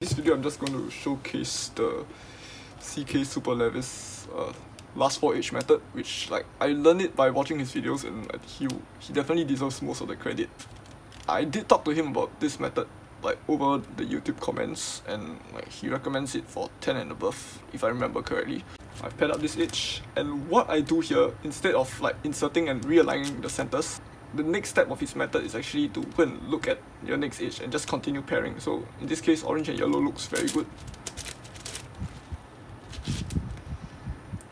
This video I'm just going to showcase the CKsuperlevis last 4H method, which I learned it by watching his videos, and he definitely deserves most of the credit. I did talk to him about this method over the YouTube comments, and he recommends it for 10 and above if I remember correctly. I've paired up this edge, and what I do here, instead of inserting and realigning the centers, the next step of his method is actually to go and look at your next edge and just continue pairing. So in this case, orange and yellow looks very good.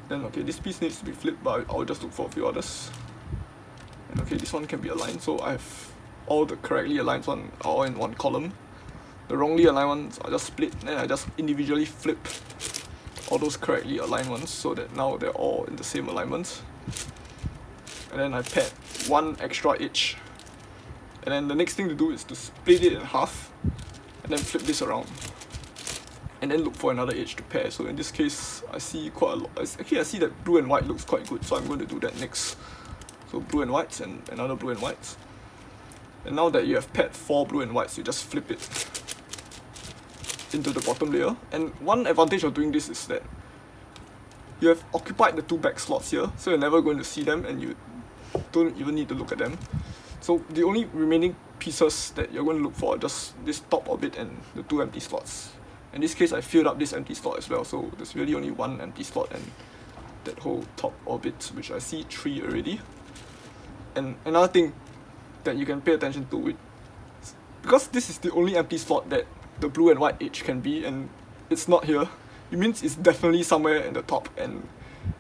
Then okay, this piece needs to be flipped, but I'll just look for a few others. And okay, this one can be aligned, so I have all the correctly aligned ones are all in one column. The wrongly aligned ones are just split, then I just individually flip all those correctly aligned ones so that now they're all in the same alignment. And then I paired one extra edge, and then the next thing to do is to split it in half and then flip this around and then look for another edge to pair. So in this case, I see quite a lot. Actually, I see that blue and white looks quite good, so I'm going to do that next. So blue and whites and another blue and whites. And now that you have paired 4 blue and whites, you just flip it into the bottom layer. And one advantage of doing this is that you have occupied the 2 back slots here, so you're never going to see them and you don't even need to look at them. So the only remaining pieces that you're going to look for are just this top orbit and the 2 empty slots. In this case, I filled up this empty slot as well, so there's really only 1 empty slot and that whole top orbit, which I see 3 already. And another thing that you can pay attention to, because this is the only empty slot that the blue and white edge can be, and it's not here, it means it's definitely somewhere in the top, and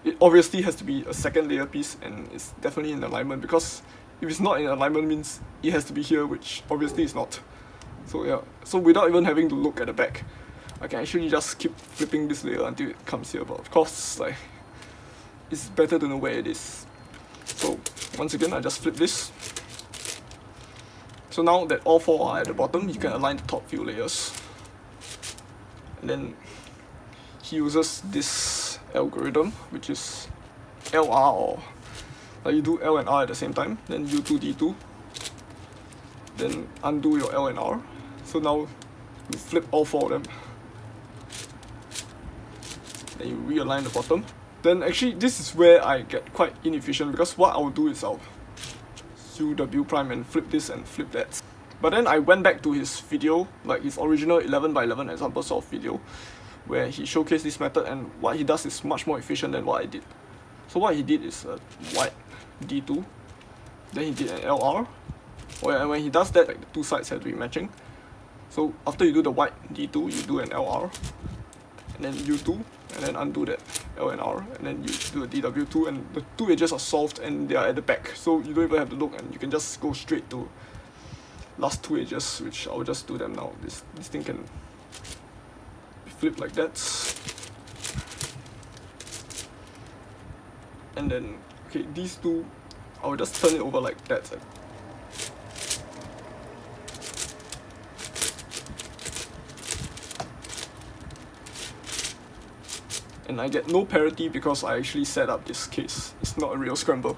it obviously has to be a second layer piece, and it's definitely in alignment, because if it's not in alignment means it has to be here, which obviously is not. So yeah, so without even having to look at the back, I can actually just keep flipping this layer until it comes here, but of course it's better to know where it is. So once again, I just flip this. So now that all 4 are at the bottom, you can align the top few layers. And then he uses this algorithm, which is LR, or you do L and R at the same time, then U2 D2, then undo your L and R. So now you flip all 4 of them, then you realign the bottom. Then actually this is where I get quite inefficient, because what I'll do is I'll W prime and flip this and flip that. But then I went back to his video, his original 11x11 example solve video, where he showcased this method, and what he does is much more efficient than what I did. So what he did is a white D2, then he did an LR, and when he does that, the 2 sides have to be matching. So after you do the white D2, you do an LR, and then U2, and then undo that L and R, and then you do a DW2, and the 2 edges are solved and they are at the back, so you don't even have to look, and you can just go straight to last 2 edges, which I'll just do them now. This thing can be flipped like that, and then okay, these 2 I'll just turn it over like that. And I get no parity because I actually set up this case. It's not a real scramble.